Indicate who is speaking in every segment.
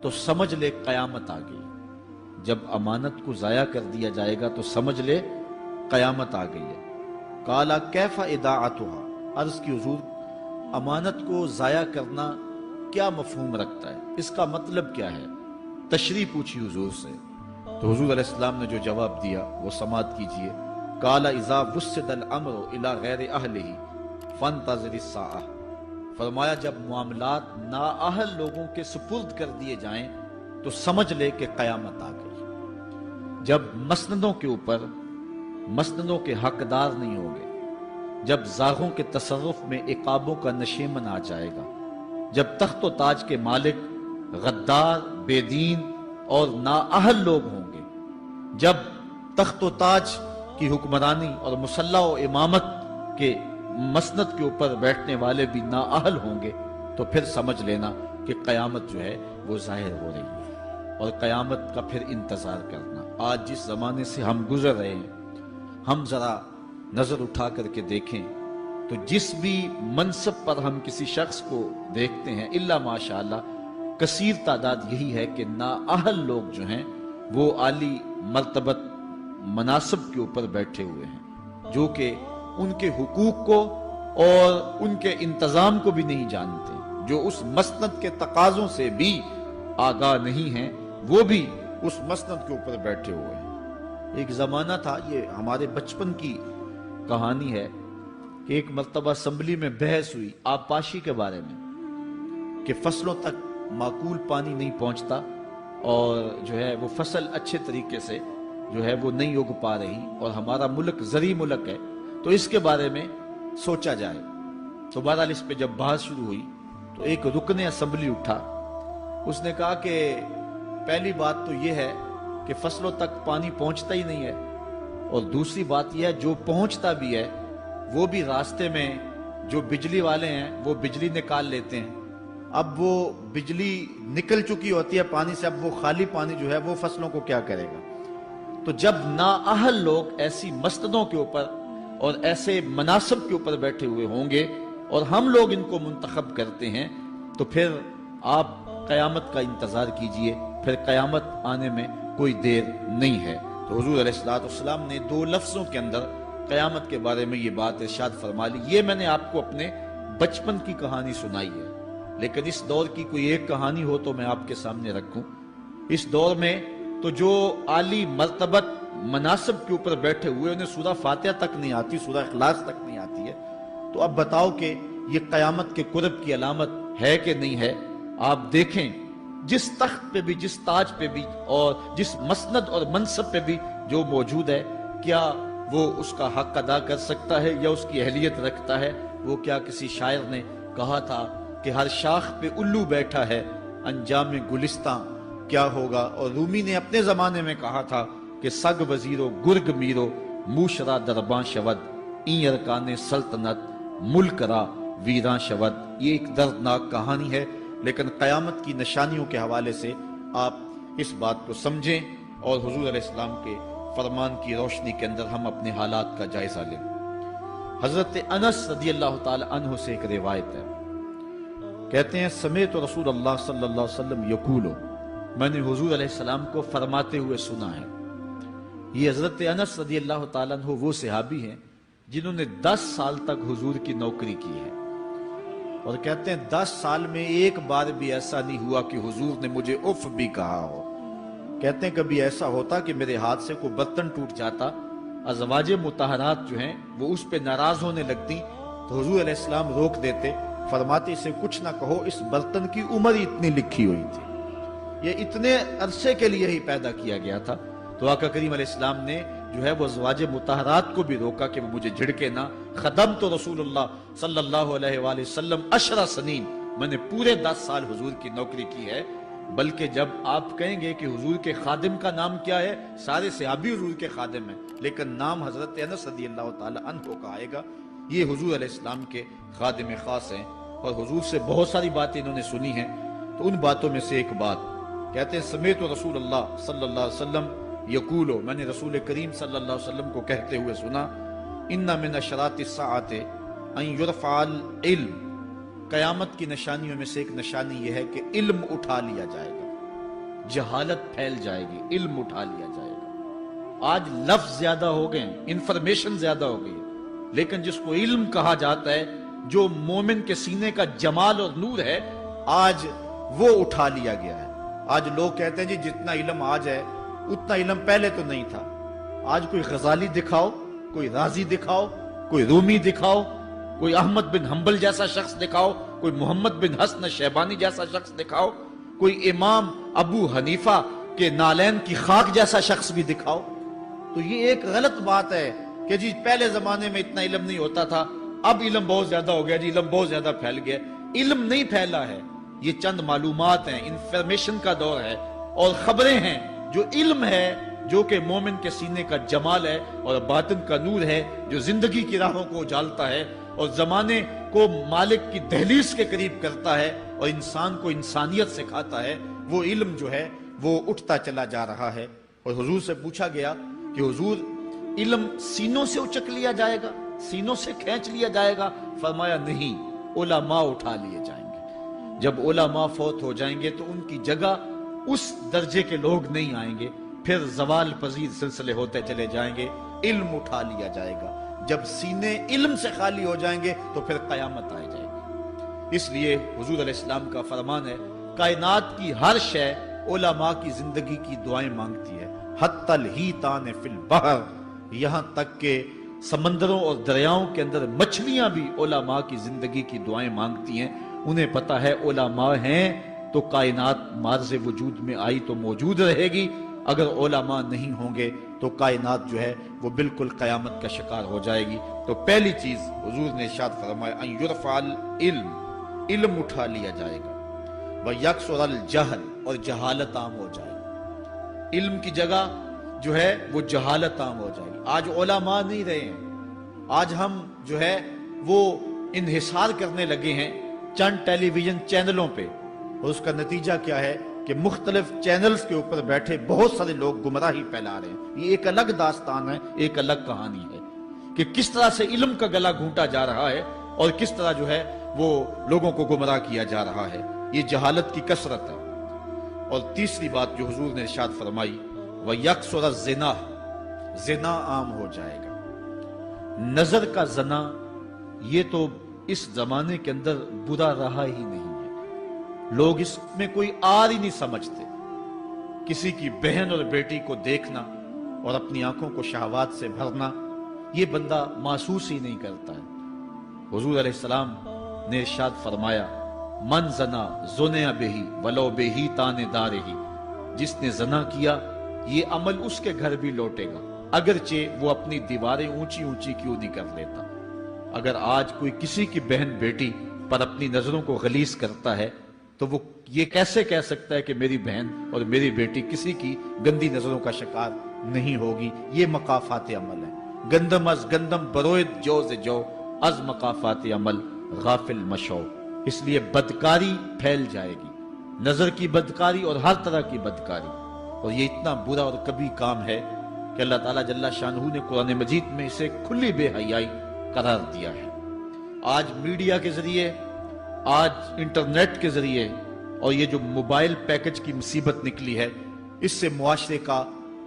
Speaker 1: تو سمجھ لے قیامت آ گئی۔ جب امانت کو ضائع کر دیا جائے گا تو سمجھ لے قیامت آ گئی ہے۔ قالا کیف اضاعتها، عرض کی حضور امانت کو ضائع کرنا کیا مفہوم رکھتا ہے، اس کا مطلب کیا ہے؟ تشریح پوچھی حضور سے، تو حضور علیہ السلام نے جو جواب دیا وہ سماعت کیجئے۔ قال اذا وسد الامر الى غیر اہلہ فانتظر الساعہ، فرمایا جب معاملات نااہل لوگوں کے سپرد کر دیے جائیں تو سمجھ لے کہ قیامت آ گئی۔ جب مسندوں کے اوپر مسندوں کے حقدار نہیں ہوں گے، جب زاغوں کے تصرف میں عقابوں کا نشیمن آ جائے گا، جب تخت و تاج کے مالک غدار، بے دین اور نااہل لوگ ہوں گے، جب تخت و تاج کی حکمرانی اور مسلح و امامت کے مسند کے اوپر بیٹھنے والے بھی نااہل ہوں گے، تو پھر سمجھ لینا کہ قیامت جو ہے وہ ظاہر ہو رہی ہے، اور قیامت کا پھر انتظار کرنا۔ آج جس زمانے سے ہم گزر رہے ہیں، ہم ذرا نظر اٹھا کر کے دیکھیں تو جس بھی منصب پر ہم کسی شخص کو دیکھتے ہیں، الا ماشاءاللہ کثیر تعداد یہی ہے کہ نااہل لوگ جو ہیں وہ عالی مرتبت مناصب کے اوپر بیٹھے ہوئے ہیں، جو کہ ان کے حقوق کو اور ان کے انتظام کو بھی نہیں جانتے، جو اس مسند کے تقاضوں سے بھی آگاہ نہیں ہیں، وہ بھی اس مسند کے اوپر بیٹھے ہوئے ہیں۔ ایک زمانہ تھا، یہ ہمارے بچپن کی کہانی ہے، کہ ایک مرتبہ اسمبلی میں بحث ہوئی آبپاشی کے بارے میں، کہ فصلوں تک معقول پانی نہیں پہنچتا اور جو ہے وہ فصل اچھے طریقے سے جو ہے وہ نہیں اگ پا رہی، اور ہمارا ملک زرعی ملک ہے، تو اس کے بارے میں سوچا جائے۔ تو بہرحال اس پہ جب بحث شروع ہوئی تو ایک رکن اسمبلی اٹھا، اس نے کہا کہ پہلی بات تو یہ ہے کہ فصلوں تک پانی پہنچتا ہی نہیں ہے، اور دوسری بات یہ ہے جو پہنچتا بھی ہے وہ بھی راستے میں جو بجلی والے ہیں وہ بجلی نکال لیتے ہیں، اب وہ بجلی نکل چکی ہوتی ہے پانی سے، اب وہ خالی پانی جو ہے وہ فصلوں کو کیا کرے گا؟ تو جب نااہل لوگ ایسی مسندوں کے اوپر اور ایسے مناصب کے اوپر بیٹھے ہوئے ہوں گے اور ہم لوگ ان کو منتخب کرتے ہیں، تو پھر آپ قیامت کا انتظار کیجئے، پھر قیامت آنے میں کوئی دیر نہیں ہے۔ تو حضور علیہ السلام نے دو لفظوں کے اندر قیامت کے بارے میں یہ بات ارشاد فرما لی۔ یہ میں نے آپ کو اپنے بچپن کی کہانی سنائی ہے، لیکن اس دور کی کوئی ایک کہانی ہو تو میں آپ کے سامنے رکھوں۔ اس دور میں تو جو عالی مرتبت مناصب کے اوپر بیٹھے ہوئے انہیں سورہ فاتحہ تک نہیں آتی، سورہ اخلاص تک نہیں آتی ہے، تو اب بتاؤ کہ یہ قیامت کے قرب کی علامت ہے کہ نہیں ہے؟ آپ دیکھیں جس تخت پہ بھی، جس تاج پہ بھی، اور جس مسند اور منصب پہ بھی جو موجود ہے، کیا وہ اس کا حق ادا کر سکتا ہے یا اس کی اہلیت رکھتا ہے؟ وہ کیا کسی شاعر نے کہا تھا کہ ہر شاخ پہ الو بیٹھا ہے، انجام گلستاں کیا ہوگا؟ اور رومی نے اپنے زمانے میں کہا تھا کہ سگ وزیرو گرگ میرو موشرا درباں شود، این ارکان سلطنت ملک را ویراں شود۔ یہ ایک دردناک کہانی ہے، لیکن قیامت کی نشانیوں کے حوالے سے آپ اس بات کو سمجھیں اور حضور علیہ السلام کے فرمان کی روشنی کے اندر ہم اپنے حالات کا جائزہ لیں۔ حضرت انس رضی اللہ تعالی عنہ سے ایک روایت ہے، کہتے ہیں سمعت رسول اللہ صلی اللہ علیہ وسلم یقول، میں نے حضور علیہ السلام کو فرماتے ہوئے سنا ہے۔ یہ حضرت انس رضی اللہ تعالیٰ عنہ وہ صحابی ہیں جنہوں نے 10 سال تک حضور کی نوکری کی ہے، اور کہتے ہیں 10 سال میں ایک بار بھی ایسا نہیں ہوا کہ حضور نے مجھے اف بھی کہا ہو۔ کہتے ہیں کبھی ایسا ہوتا کہ میرے ہاتھ سے کوئی برتن ٹوٹ جاتا، ازواج مطہرات جو ہیں وہ اس پہ ناراض ہونے لگتی، تو حضور علیہ السلام روک دیتے، فرماتے اسے کچھ نہ کہو، اس برتن کی عمر ہی اتنی لکھی ہوئی تھی، یہ اتنے عرصے کے لیے ہی پیدا کیا گیا تھا۔ تو آقا کریم علیہ السلام نے جو ہے وہ ازواج مطہرات کو بھی روکا کہ وہ مجھے جھڑکے نہ۔ خدمت رسول اللہ صلی اللہ علیہ وآلہ وسلم 10 سنین، میں نے پورے 10 سال حضور کی نوکری کی ہے۔ بلکہ جب آپ کہیں گے کہ حضور کے خادم کا نام کیا ہے، سارے صحابی حضور کے خادم ہیں، لیکن نام حضرت انس رضی اللہ تعالی عنہ کا آئے گا، یہ حضور علیہ السلام کے خادم خاص ہیں، اور حضور سے بہت ساری باتیں انہوں نے سنی ہیں۔ تو ان باتوں میں سے ایک بات کہتے ہیں سمیت رسول اللہ صلی اللہ علیہ وسلم یقولو، میں نے رسول کریم صلی اللہ علیہ وسلم کو کہتے ہوئے سنا، ان من اشراط الساعۃ ان یرفع العلم، قیامت کی نشانیوں میں سے ایک نشانی یہ ہے کہ علم اٹھا لیا جائے گا۔ جہالت پھیل جائے گی، علم اٹھا لیا جائے گا۔ آج لفظ زیادہ ہو گئے ہیں، انفارمیشن زیادہ ہو گئی ہے، لیکن جس کو علم کہا جاتا ہے، جو مومن کے سینے کا جمال اور نور ہے، آج وہ اٹھا لیا گیا ہے۔ آج لوگ کہتے ہیں جی جتنا علم آج ہے اتنا علم پہلے تو نہیں تھا۔ آج کوئی غزالی دکھاؤ، کوئی رازی دکھاؤ، کوئی رومی دکھاؤ، کوئی احمد بن حنبل جیسا شخص دکھاؤ، کوئی محمد بن حسن شیبانی جیسا شخص دکھاؤ، کوئی امام ابو حنیفہ کے نالین کی خاک جیسا شخص بھی دکھاؤ، تو یہ ایک غلط بات ہے کہ جی پہلے زمانے میں اتنا علم نہیں ہوتا تھا، اب علم بہت زیادہ ہو گیا، جی علم بہت زیادہ پھیل گیا۔ علم نہیں پھیلا ہے، یہ چند معلومات ہیں، انفارمیشن کا دور ہے، اور خبریں ہیں۔ جو علم ہے، جو کہ مومن کے سینے کا جمال ہے اور باطن کا نور ہے، جو زندگی کی راہوں کو اجالتا ہے اور زمانے کو مالک کی دہلیز کے قریب کرتا ہے اور انسان کو انسانیت سکھاتا ہے، وہ علم جو ہے وہ اٹھتا چلا جا رہا ہے۔ اور حضور سے پوچھا گیا کہ حضور علم سینوں سے اچک لیا جائے گا، سینوں سے کھینچ لیا جائے گا؟ فرمایا نہیں، علماء اٹھا لیے جائیں گے۔ جب علماء فوت ہو جائیں گے تو ان کی جگہ اس درجے کے لوگ نہیں آئیں گے، پھر زوال پذیر سلسلے ہوتے چلے جائیں گے، علم اٹھا لیا جائے گا۔ جب سینے علم سے خالی ہو جائیں گے تو پھر قیامت آ جائے گی۔ اس لیے حضور علیہ السلام کا فرمان ہے، کائنات کی ہر شے علماء کی زندگی کی دعائیں مانگتی ہے، حتی الحیتان فی البحر، یہاں تک کہ سمندروں اور دریاؤں کے اندر مچھلیاں بھی علماء کی زندگی کی دعائیں مانگتی ہیں۔ انہیں پتا ہے علماء ہیں تو کائنات مارز وجود میں آئی تو موجود رہے گی، اگر علماء نہیں ہوں گے تو کائنات جو ہے وہ بالکل قیامت کا شکار ہو جائے گی۔ تو پہلی چیز حضور نے ارشاد فرمایا ان یرفع العلم، علم اٹھا لیا جائے گا، ویکثر الجہل، اور جہالت عام ہو جائے گی۔ علم کی جگہ جو ہے وہ جہالت عام ہو جائے گی۔ آج علماء نہیں رہے ہیں، آج ہم جو ہے وہ انحصار کرنے لگے ہیں چند ٹیلی ویژن چینلوں پہ، اور اس کا نتیجہ کیا ہے کہ مختلف چینلز کے اوپر بیٹھے بہت سارے لوگ گمراہی پھیلا رہے ہیں۔ یہ ایک الگ داستان ہے، ایک الگ کہانی ہے کہ کس طرح سے علم کا گلا گھونٹا جا رہا ہے اور کس طرح جو ہے وہ لوگوں کو گمراہ کیا جا رہا ہے۔ یہ جہالت کی کثرت ہے۔ اور تیسری بات جو حضور نے ارشاد فرمائی، وَيَكْسُرَ الزِّنَا، زنا عام ہو جائے گا۔ نظر کا زنا یہ تو اس زمانے کے اندر برا رہا ہی نہیں ہے، لوگ اس میں کوئی آر ہی نہیں سمجھتے۔ کسی کی بہن اور بیٹی کو دیکھنا اور اپنی آنکھوں کو شہوات سے بھرنا، یہ بندہ محسوس ہی نہیں کرتا ہے۔ حضور علیہ السلام نے ارشاد فرمایا، من زنا زنیا بہی ولو بہی تان دارہی، جس نے زنا کیا یہ عمل اس کے گھر بھی لوٹے گا، اگرچہ وہ اپنی دیواریں اونچی اونچی کیوں نہیں کر لیتا۔ اگر آج کوئی کسی کی بہن بیٹی پر اپنی نظروں کو غلیظ کرتا ہے تو وہ یہ کیسے کہہ سکتا ہے کہ میری بہن اور میری بیٹی کسی کی گندی نظروں کا شکار نہیں ہوگی؟ یہ مقافات عمل ہے۔ گندم از گندم بروید جو سے جو، از مقافات عمل غافل مشو۔ اس لیے بدکاری پھیل جائے گی، نظر کی بدکاری اور ہر طرح کی بدکاری، اور یہ اتنا برا اور کبھی کام ہے کہ اللہ تعالیٰ جل شانہ نے قرآن مجید میں اسے کھلی بے حیائی قرار دیا ہے۔ آج میڈیا کے ذریعے، آج انٹرنیٹ کے ذریعے، اور یہ جو موبائل پیکج کی مصیبت نکلی ہے، اس سے معاشرے کا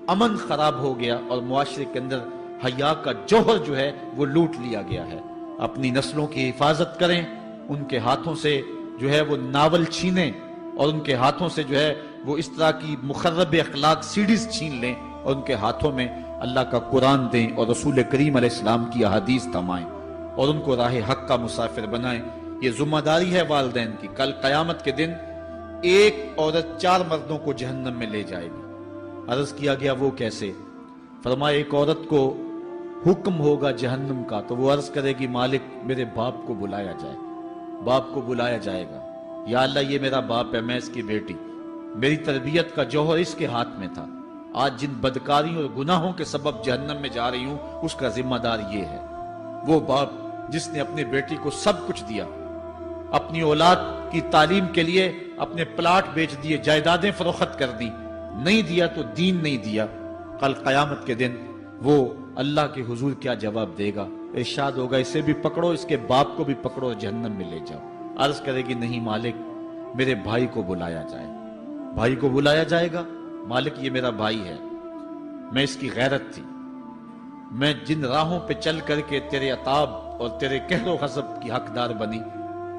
Speaker 1: امن خراب ہو گیا اور معاشرے کے اندر حیا کا جوہر جو ہے وہ لوٹ لیا گیا ہے۔ اپنی نسلوں کی حفاظت کریں، ان کے ہاتھوں سے جو ہے وہ ناول چھینیں، اور ان کے ہاتھوں سے جو ہے وہ اس طرح کی مخرب اخلاق سیڈیز چھین لیں، اور ان کے ہاتھوں میں اللہ کا قرآن دیں اور رسول کریم علیہ السلام کی احادیث تھمائیں اور ان کو راہ حق کا مسافر بنائیں۔ یہ ذمہ داری ہے والدین کی۔ کل قیامت کے دن ایک عورت 4 مردوں کو جہنم میں لے جائے گی۔ عرض کیا گیا وہ کیسے؟ فرمایا ایک عورت کو حکم ہوگا جہنم کا تو وہ عرض کرے گی مالک میرے باپ کو بلایا جائے، باپ کو بلایا جائے گا، یا اللہ یہ میرا باپ ہے، میں اس کی بیٹی، میری تربیت کا جوہر اس کے ہاتھ میں تھا، آج جن بدکاریوں اور گناہوں کے سبب جہنم میں جا رہی ہوں اس کا ذمہ دار یہ ہے۔ وہ باپ جس نے اپنے بیٹی کو سب کچھ دیا، اپنی اولاد کی تعلیم کے لیے اپنے پلاٹ بیچ دیے، جائیدادیں فروخت کر دی، نہیں دیا تو دین نہیں دیا، کل قیامت کے دن وہ اللہ کے حضور کیا جواب دے گا؟ ارشاد ہوگا اسے بھی پکڑو، اس کے باپ کو بھی پکڑو اور جہنم میں لے جاؤ۔ عرض کرے گی نہیں مالک میرے بھائی کو بلایا جائے، بھائی کو بلایا جائے گا، مالک یہ میرا بھائی ہے، میں اس کی غیرت تھی، میں جن راہوں پہ چل کر کے تیرے عتاب اور تیرے قہر و غضب کی حقدار بنی،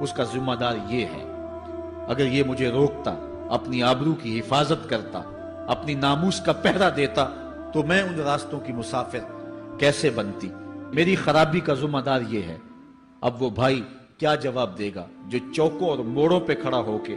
Speaker 1: اس کا ذمہ دار یہ ہے۔ اگر یہ مجھے روکتا، اپنی آبرو کی حفاظت کرتا، اپنی ناموس کا پہرا دیتا، تو میں ان راستوں کی مسافر کیسے بنتی؟ میری خرابی کا ذمہ دار یہ ہے۔ اب وہ بھائی کیا جواب دے گا جو چوکوں اور موڑوں پہ کھڑا ہو کے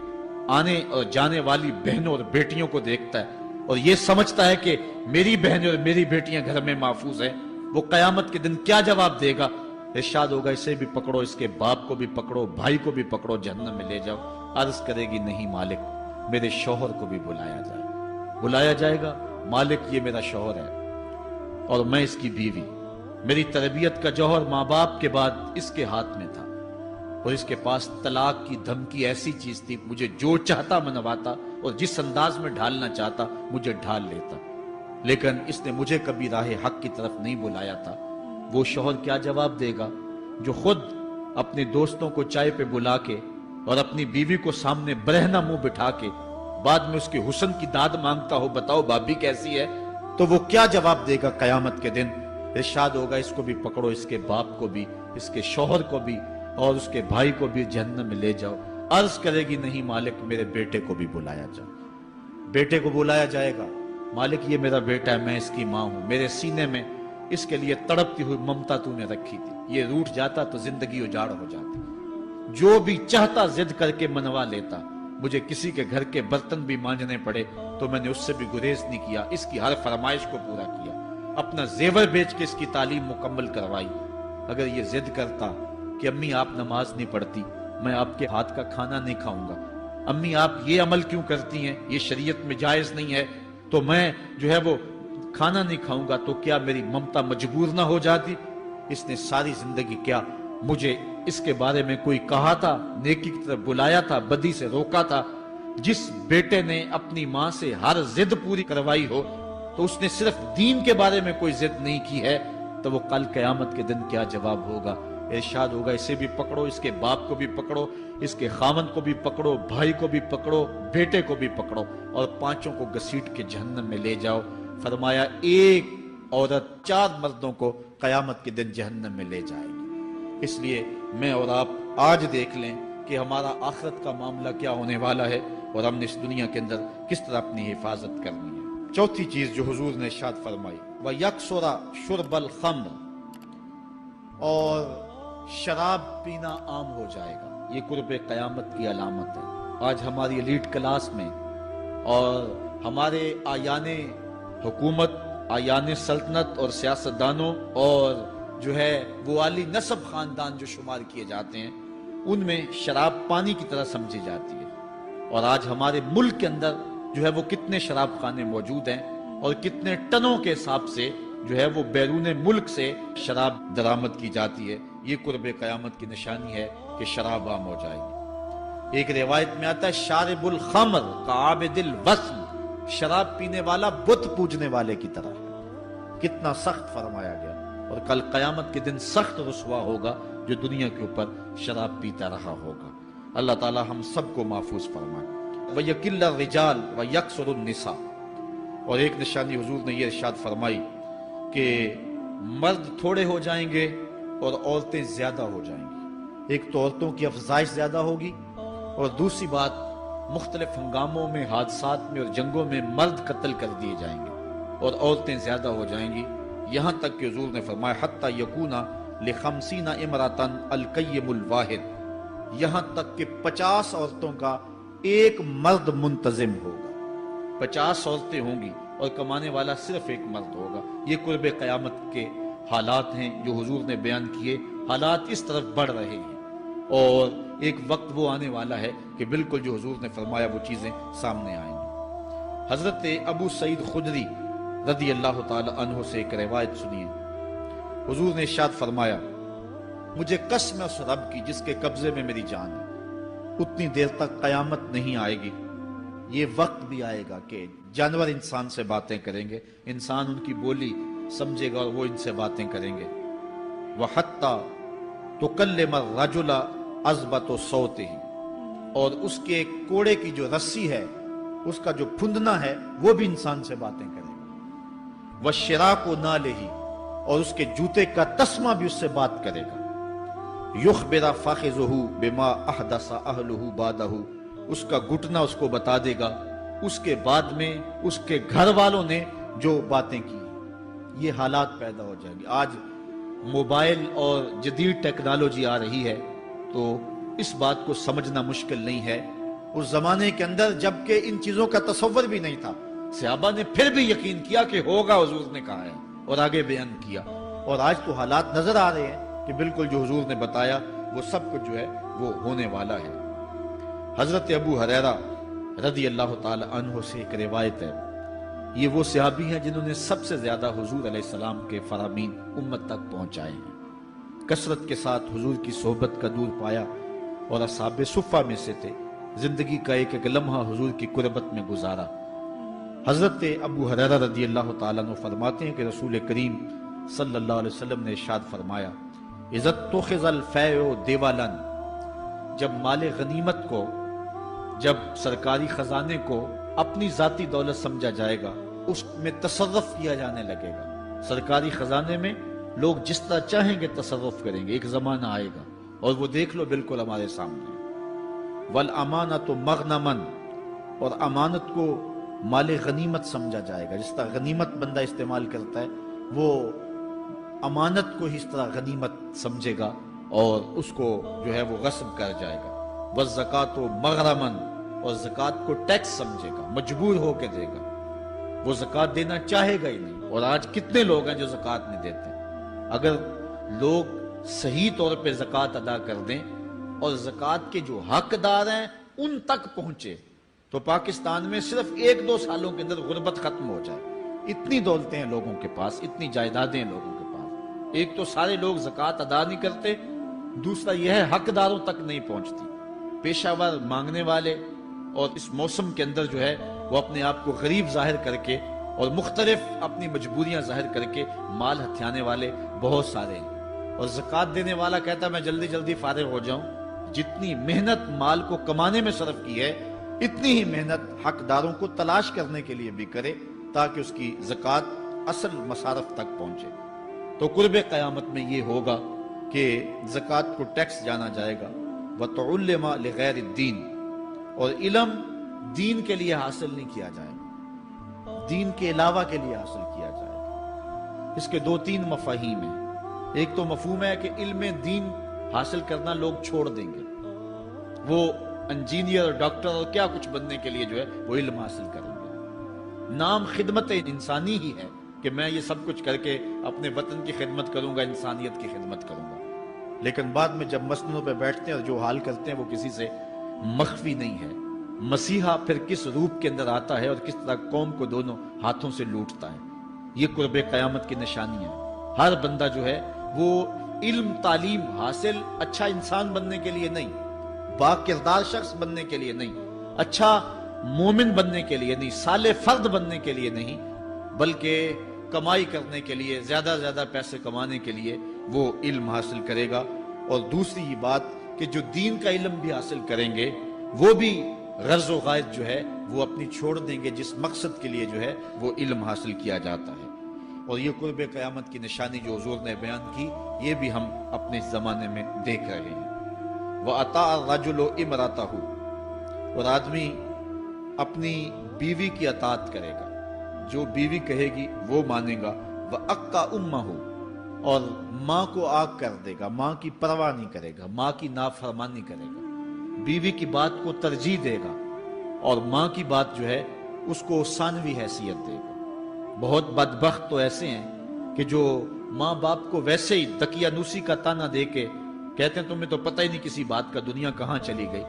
Speaker 1: آنے اور جانے والی بہنوں اور بیٹیوں کو دیکھتا ہے اور یہ سمجھتا ہے کہ میری بہنیں اور میری بیٹیاں گھر میں محفوظ ہیں؟ وہ قیامت کے دن کیا جواب دے گا؟ ارشاد ہوگا اسے بھی پکڑو، اس کے باپ کو بھی پکڑو، بھائی کو بھی پکڑو، جہنم میں لے جاؤ۔ عرض کرے گی نہیں مالک، میرے شوہر کو بھی بلایا جائے گا، مالک یہ میرا شوہر ہے اور میں اس کی بیوی، میری تربیت کا جوہر ماں باپ کے بعد اس کے ہاتھ میں تھا اور اس کے پاس طلاق کی دھمکی ایسی چیز تھی، مجھے جو چاہتا منواتا اور جس انداز میں ڈھالنا چاہتا مجھے ڈھال لیتا، لیکن اس نے مجھے کبھی راہ حق کی طرف نہیں بلایا تھا۔ وہ شوہر کیا جواب دے گا جو خود اپنے دوستوں کو چائے پہ بلا کے اور اپنی بیوی کو سامنے برہنہ منہ بٹھا کے بعد میں اس کے حسن کی داد مانگتا ہو، بتاؤ بھابی کیسی ہے؟ تو وہ کیا جواب دے گا قیامت کے دن؟ ارشاد ہوگا اس کو بھی پکڑو، اس کے باپ کو بھی، اس کے شوہر کو بھی اور اس کے بھائی کو بھی جہنم میں لے جاؤ۔ عرض کرے گی نہیں مالک، میرے بیٹے کو بھی بلایا جاؤ۔ بیٹے کو بلایا جائے گا، مالک یہ میرا بیٹا ہے، میں اس کی ماں ہوں، میرے سینے میں اس کے لیے تڑپتی ہوئی ممتا تو نے رکھی تھی، یہ روٹھ جاتا تو زندگی اجاڑ ہو جاتی، جو بھی چاہتا ضد کر کے منوا لیتا، مجھے کسی کے گھر کے برتن بھی مانجنے پڑے تو میں نے اس سے بھی گریز نہیں کیا، اس کی ہر فرمائش کو پورا کیا، اپنا زیور بیچ کے اس کی تعلیم مکمل کروائی۔ اگر یہ ضد کرتا کہ امی آپ نماز نہیں پڑھتی، میں آپ کے ہاتھ کا کھانا نہیں کھاؤں گا، امی آپ یہ عمل کیوں کرتی ہیں، یہ شریعت میں جائز نہیں ہے، تو میں جو ہے وہ کھانا نہیں کھاؤں گا، تو کیا میری ممتا مجبور نہ ہو جاتی؟ اس نے ساری زندگی کیا مجھے اس کے بارے میں کوئی کہا تھا، نیکی کی طرف بلایا تھا، بدی سے روکا تھا؟ جس بیٹے نے اپنی ماں سے ہر ضد پوری کروائی ہو تو اس نے صرف دین کے بارے میں کوئی ضد نہیں کی ہے، تو وہ کل قیامت کے دن کیا جواب ہوگا؟ ارشاد ہوگا اسے بھی پکڑو، اس کے باپ کو بھی پکڑو، اس کے خاوند کو بھی پکڑو، بھائی کو بھی پکڑو، بیٹے کو بھی پکڑو اور پانچوں کو گھسیٹ کے جہنم میں لے جاؤ۔ فرمایا ایک عورت 4 مردوں کو قیامت کے دن جہنم میں لے جائے گی۔ اس لیے میں اور آپ آج دیکھ لیں کہ ہمارا آخرت کا معاملہ کیا ہونے والا ہے اور ہم نے اس دنیا کے اندر کس طرح اپنی حفاظت کرنی ہے۔ چوتھی چیز جو حضور نے ارشاد فرمائی، وَيَكْسُرَ شُرْبَ الْخَمْرِ، اور شراب پینا عام ہو جائے گا۔ یہ قرب قیامت کی علامت ہے۔ آج ہماری ایلیٹ کلاس میں اور ہمارے آیان حکومت، آیان سلطنت اور سیاستدانوں اور جو ہے وہ عالی نسب خاندان جو شمار کیے جاتے ہیں، ان میں شراب پانی کی طرح سمجھی جاتی ہے۔ اور آج ہمارے ملک کے اندر جو ہے وہ کتنے شراب خانے موجود ہیں اور کتنے ٹنوں کے حساب سے جو ہے وہ بیرون ملک سے شراب درآمد کی جاتی ہے۔ یہ قرب قیامت کی نشانی ہے کہ شراب عام ہو جائے گی۔ ایک روایت میں آتا ہے شارب الخمر کعابد الوثن، شراب پینے والا بت پوجنے والے کی طرح۔ کتنا سخت فرمایا گیا، اور کل قیامت کے دن سخت رسوا ہوگا جو دنیا کے اوپر شراب پیتا رہا ہوگا۔ اللہ تعالی ہم سب کو محفوظ فرمائے۔ وَيَكِلَّ الرِّجَالِ وَيَكْسُرُ النِّسَاءَ، اور ایک نشانی حضور نے یہ ارشاد فرمائی کہ مرد تھوڑے ہو جائیں گے اور عورتیں زیادہ ہو جائیں گی۔ ایک تو عورتوں کی افزائش زیادہ ہوگی، اور دوسری بات مختلف ہنگاموں میں، حادثات میں اور جنگوں میں مرد قتل کر دیے جائیں گے اور عورتیں زیادہ ہو جائیں گی، یہاں تک کہ حضور نے فرمایا حتی یکون ل50 امرأۃ القیم الواحد، یہاں تک کہ 50 عورتوں کا ایک مرد منتظم ہوگا۔ 50 عورتیں ہوں گی اور کمانے والا صرف ایک مرد ہوگا۔ یہ قرب قیامت کے حالات ہیں جو حضور نے بیان کیے۔ حالات اس طرف بڑھ رہے ہیں اور ایک وقت وہ آنے والا ہے کہ بالکل جو حضور نے فرمایا وہ چیزیں سامنے آئیں گی۔ حضرت ابو سعید خدری رضی اللہ تعالی عنہ سے ایک روایت سنیے۔ حضور نے ارشاد فرمایا مجھے قسم اس رب کی جس کے قبضے میں میری جان ہے، اتنی دیر تک قیامت نہیں آئے گی، یہ وقت بھی آئے گا کہ جانور انسان سے باتیں کریں گے، انسان ان کی بولی سمجھے گا اور وہ ان سے باتیں کریں گے۔ وَحَتَّى تُكَلِّمَ الرَّجُلَ عَذْبَةُ صَوْتِهِ، اور اس کے کوڑے کی جو رسی ہے اس کا جو پھندنا ہے وہ بھی انسان سے باتیں کرے گا، وَالشِّرَاكُ نَالِهِ، اور اس کے جوتے کا تسمہ بھی اس سے بات کرے گا، يُخْبِرَ فَخِذُهُ بِمَا أَحْدَثَ أَهْلُهُ بَعْدَهُ، اس کا گھٹنا اس کو بتا دے گا اس کے بعد میں اس کے گھر والوں نے جو باتیں کی۔ یہ حالات پیدا ہو جائیں گے۔ آج موبائل اور جدید ٹیکنالوجی آ رہی ہے تو اس بات کو سمجھنا مشکل نہیں ہے۔ اس زمانے کے اندر جبکہ ان چیزوں کا تصور بھی نہیں تھا، صحابہ نے پھر بھی یقین کیا کہ ہوگا، حضور نے کہا ہے، اور آگے بیان کیا۔ اور آج تو حالات نظر آ رہے ہیں کہ بالکل جو حضور نے بتایا وہ سب کچھ جو ہے وہ ہونے والا ہے۔ حضرت ابو ہریرہ رضی اللہ تعالی عنہ سے ایک روایت ہے، یہ وہ صحابی ہیں جنہوں نے سب سے زیادہ حضور علیہ السلام کے فرامین امت تک پہنچائے ہیں، کثرت کے ساتھ حضور کی صحبت کا دور پایا اور اصحاب صفہ میں سے تھے، زندگی کا ایک ایک لمحہ حضور کی قربت میں گزارا۔ حضرت ابو ہریرہ رضی اللہ تعالیٰ عنہ فرماتے ہیں کہ رسول کریم صلی اللہ علیہ وسلم نے ارشاد فرمایا، اذا اتخذ الفیء دیوالا، جب مال غنیمت کو، جب سرکاری خزانے کو اپنی ذاتی دولت سمجھا جائے گا، اس میں تصرف کیا جانے لگے گا، سرکاری خزانے میں لوگ جس طرح چاہیں گے تصرف کریں گے، ایک زمانہ آئے گا اور وہ دیکھ لو بالکل ہمارے سامنے۔ والامانۃ مغنما، اور امانت کو مال غنیمت سمجھا جائے گا، جس طرح غنیمت بندہ استعمال کرتا ہے وہ امانت کو اس طرح غنیمت سمجھے گا اور اس کو جو ہے وہ غصب کر جائے گا۔ والزکوٰۃ مغرما، اور زکوٰۃ کو ٹیکس سمجھے گا، مجبور ہو کے دے گا، وہ زکوٰۃ دینا چاہے گا ہی نہیں۔ اور آج کتنے لوگ ہیں جو زکوٰۃ نہیں دیتے؟ اگر لوگ صحیح طور پہ زکوٰۃ ادا کر دیں اور زکوٰۃ کے جو حقدار ہیں ان تک پہنچے تو پاکستان میں صرف 1-2 سالوں کے اندر غربت ختم ہو جائے۔ اتنی دولتیں ہیں لوگوں کے پاس، اتنی جائیدادیں ہیں لوگوں کے پاس۔ ایک تو سارے لوگ زکوٰۃ ادا نہیں کرتے، دوسرا یہ ہے حقداروں تک نہیں پہنچتی۔ پیشہ ور مانگنے والے اور اس موسم کے اندر جو ہے وہ اپنے آپ کو غریب ظاہر کر کے اور مختلف اپنی مجبوریاں ظاہر کر کے مال ہتھیانے والے بہت سارے ہیں، اور زکوٰۃ دینے والا کہتا ہے میں جلدی جلدی فارغ ہو جاؤں۔ جتنی محنت مال کو کمانے میں صرف کی ہے اتنی ہی محنت حقداروں کو تلاش کرنے کے لیے بھی کرے تاکہ اس کی زکوٰۃ اصل مصارف تک پہنچے۔ تو قرب قیامت میں یہ ہوگا کہ زکوٰۃ کو ٹیکس جانا جائے گا۔ وَتُعُلِّمَ لِغَيْرِ الدِّينِ، اور علم دین کے لیے حاصل نہیں کیا جائے گا، دین کے علاوہ کے لیے حاصل کیا جائے گا۔ اس کے 2-3 مفاہیم ہیں۔ ایک تو مفہوم ہے کہ علم دین حاصل کرنا لوگ چھوڑ دیں گے، وہ انجینئر اور ڈاکٹر اور کیا کچھ بننے کے لیے جو ہے وہ علم حاصل کریں گے۔ نام خدمت انسانی ہی ہے کہ میں یہ سب کچھ کر کے اپنے وطن کی خدمت کروں گا، انسانیت کی خدمت کروں گا، لیکن بعد میں جب مسندوں پہ بیٹھتے ہیں اور جو حال کرتے ہیں وہ کسی سے مخفی نہیں ہے۔ مسیحا پھر کس روپ کے اندر آتا ہے اور کس طرح قوم کو دونوں ہاتھوں سے لوٹتا ہے، یہ قرب قیامت کی نشانی ہے۔ ہر بندہ جو ہے وہ علم تعلیم حاصل اچھا انسان بننے کے لیے نہیں، با کردار شخص بننے کے لیے نہیں، اچھا مومن بننے کے لیے نہیں، صالح فرد بننے کے لیے نہیں، بلکہ کمائی کرنے کے لیے، زیادہ زیادہ پیسے کمانے کے لیے وہ علم حاصل کرے گا۔ اور دوسری یہ بات کہ جو دین کا علم بھی حاصل کریں گے وہ بھی غرض و غائد جو ہے وہ اپنی چھوڑ دیں گے جس مقصد کے لیے جو ہے وہ علم حاصل کیا جاتا ہے۔ اور یہ قرب قیامت کی نشانی جو حضور نے بیان کی یہ بھی ہم اپنے زمانے میں دیکھ رہے ہیں۔ وَأَطَاعَ الرَّجُلُ امْرَأَتَهُ، اور آدمی اپنی بیوی کی اطاعت کرے گا، جو بیوی کہے گی وہ مانے گا۔ وَأَقَّى أُمَّهُ، اور ماں کو آگ کر دے گا، ماں کی پرواہ نہیں کرے گا، ماں کی نافرمانی کرے گا، بیوی کی بات کو ترجیح دے گا اور ماں کی بات جو ہے اس کو ثانوی حیثیت دے گا۔ بہت بدبخت تو ایسے ہیں کہ جو ماں باپ کو ویسے ہی دقیانوسی کا تانا دے کے کہتے ہیں تمہیں تو پتہ ہی نہیں کسی بات کا دنیا کہاں چلی گئی،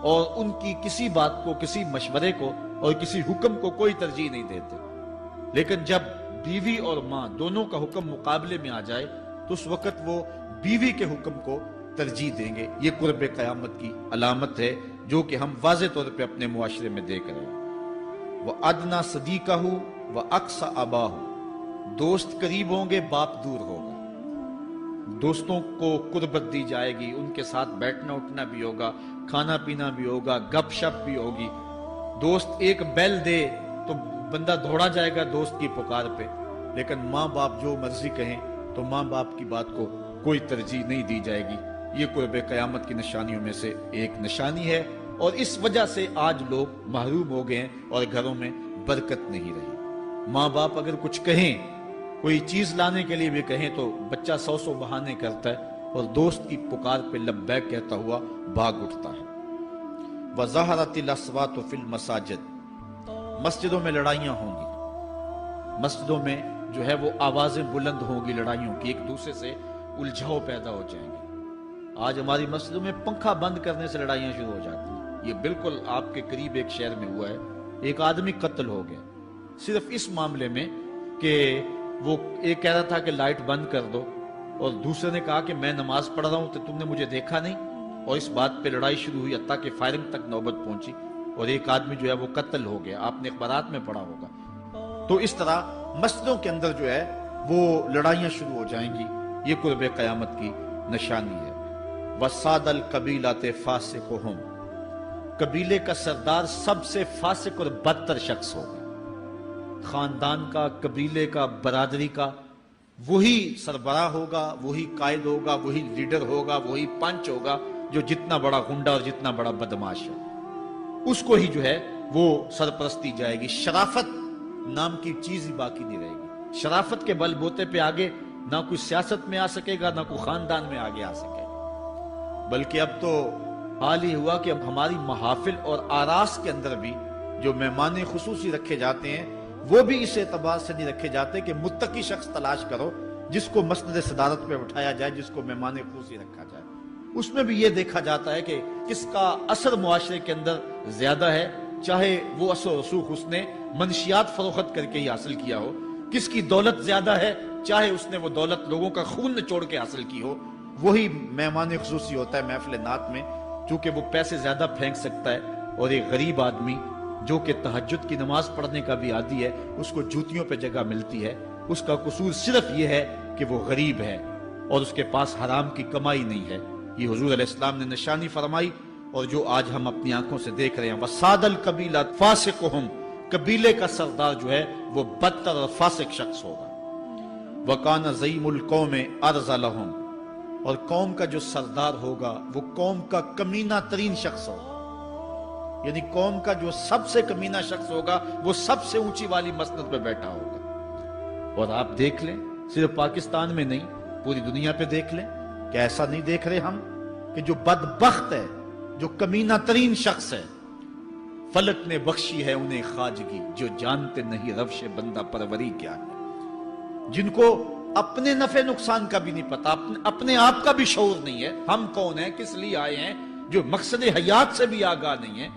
Speaker 1: اور ان کی کسی بات کو، کسی مشورے کو اور کسی حکم کو کوئی ترجیح نہیں دیتے۔ لیکن جب بیوی اور ماں دونوں کا حکم مقابلے میں آ جائے تو اس وقت وہ بیوی کے حکم کو ترجیح دیں گے۔ یہ قرب قیامت کی علامت ہے جو کہ ہم واضح طور پہ اپنے معاشرے میں دیکھ رہے ہیں۔ وَأَدْنَى صَدِيقَهُ وَأَقْصَى أَبَاهُ، دوست قریب ہوں گے، باپ دور ہوگا۔ دوستوں کو قربت دی جائے گی، ان کے ساتھ بیٹھنا اٹھنا بھی ہوگا، کھانا پینا بھی ہوگا، گپ شپ بھی ہوگی۔ دوست ایک بیل دے تو بندہ دوڑا جائے گا دوست کی پکار پہ، لیکن ماں باپ جو مرضی کہیں تو ماں باپ کی بات کو کوئی ترجیح نہیں دی جائے گی۔ یہ قرب قیامت کی نشانیوں میں سے ایک نشانی ہے، اور اس وجہ سے آج لوگ محروم ہو گئے ہیں اور گھروں میں برکت نہیں رہی۔ ماں باپ اگر کچھ کہیں، کوئی چیز لانے کے لیے بھی کہیں، تو بچہ 100 بہانے کرتا ہے اور دوست کی پکار پہ لبیک کہتا ہوا بھاگ اٹھتا ہے۔ وَظَهَرَتِ الْأَصْوَاتُ فِي الْمَسَاجِدِ، مسجدوں میں لڑائیاں ہوں گی، مسجدوں میں جو ہے وہ آوازیں بلند ہوں گی لڑائیوں کی، ایک دوسرے سے الجھاؤ پیدا ہو جائیں گے۔ آج ہماری مسجدوں میں پنکھا بند کرنے سے لڑائیاں شروع ہو جاتی ہیں۔ یہ بالکل آپ کے قریب ایک شہر میں ہوا ہے، ایک آدمی قتل ہو گیا صرف اس معاملے میں کہ وہ ایک کہہ رہا تھا کہ لائٹ بند کر دو، اور دوسرے نے کہا کہ میں نماز پڑھ رہا ہوں تو تم نے مجھے دیکھا نہیں، اور اس بات پہ لڑائی شروع ہوئی، حتیٰ کہ فائرنگ تک نوبت پہنچی، اور ایک آدمی جو ہے وہ قتل ہو گیا۔ آپ نے اخبارات میں پڑھا ہوگا۔ تو اس طرح مسجدوں کے اندر جو ہے وہ لڑائیاں شروع ہو جائیں گی، یہ قرب قیامت کی نشانی ہے۔ وَسَادَ الْقَبِيلَةِ فَاسِقُهُمْ، قبیلے کا سردار سب سے فاسق اور بدتر شخص ہوگا۔ خاندان کا، قبیلے کا، برادری کا وہی سربراہ ہوگا، وہی قائد ہوگا، وہی لیڈر ہوگا، وہی پنچ ہوگا جو جتنا بڑا غنڈہ اور جتنا بڑا بدماش ہے، اس کو ہی جو ہے وہ سرپرستی جائے گی۔ شرافت نام کی چیز ہی باقی نہیں رہے گی۔ شرافت کے بل بوتے پہ آگے نہ کوئی سیاست میں آ سکے گا، نہ کوئی خاندان میں آگے آ سکے گا، بلکہ اب تو حال ہی ہوا کہ اب ہماری محافل اور آراس کے اندر بھی جو مہمان خصوصی رکھے جاتے ہیں وہ بھی اس اعتبار سے نہیں رکھے جاتے کہ متقی شخص تلاش کرو جس کو مسند صدارت پہ بٹھایا جائے، جس کو مہمان خصوصی رکھا جائے۔ اس میں بھی یہ دیکھا جاتا ہے کہ کس کا اثر معاشرے کے اندر زیادہ ہے، چاہے وہ اثر و رسوخ اس نے منشیات فروخت کر کے ہی حاصل کیا ہو، کس کی دولت زیادہ ہے، چاہے اس نے وہ دولت لوگوں کا خون نچوڑ کے حاصل کی ہو، وہی مہمان خصوصی ہوتا ہے محفل نعت میں، چونکہ وہ پیسے زیادہ پھینک سکتا ہے۔ اور ایک غریب آدمی جو کہ تہجد کی نماز پڑھنے کا بھی عادی ہے، اس کو جوتیوں پہ جگہ ملتی ہے، اس کا قصور صرف یہ ہے کہ وہ غریب ہے اور اس کے پاس حرام کی کمائی نہیں ہے۔ یہ حضور علیہ السلام نے نشانی فرمائی، اور جو آج ہم اپنی آنکھوں سے دیکھ رہے ہیں۔ وَسَادَ الْقَبِيلَةِ فَاسِقُهُمْ، قبیلے کا سردار جو ہے وہ بدتر اور فاسق شخص ہوگا۔ وَكَانَ زَعِيمُ الْقَوْمِ أَرْذَلَهُمْ، اور قوم کا جو سردار ہوگا وہ قوم کا کمینہ ترین شخص ہوگا، یعنی قوم کا جو سب سے کمینہ شخص ہوگا وہ سب سے اونچی والی مسند پہ بیٹھا ہوگا۔ اور آپ دیکھ لیں، صرف پاکستان میں نہیں پوری دنیا پہ دیکھ لیں، کہ ایسا نہیں دیکھ رہے ہم کہ جو بدبخت ہے، جو کمینہ ترین شخص ہے، فلک نے بخشی ہے انہیں خواجگی، جو جانتے نہیں روش بندہ پروری کیا ہے، جن کو اپنے نفع نقصان کا بھی نہیں پتا، اپنے آپ کا بھی شعور نہیں ہے، ہم کون ہیں، کس لیے آئے ہیں، جو مقصد حیات سے بھی آگاہ نہیں ہے،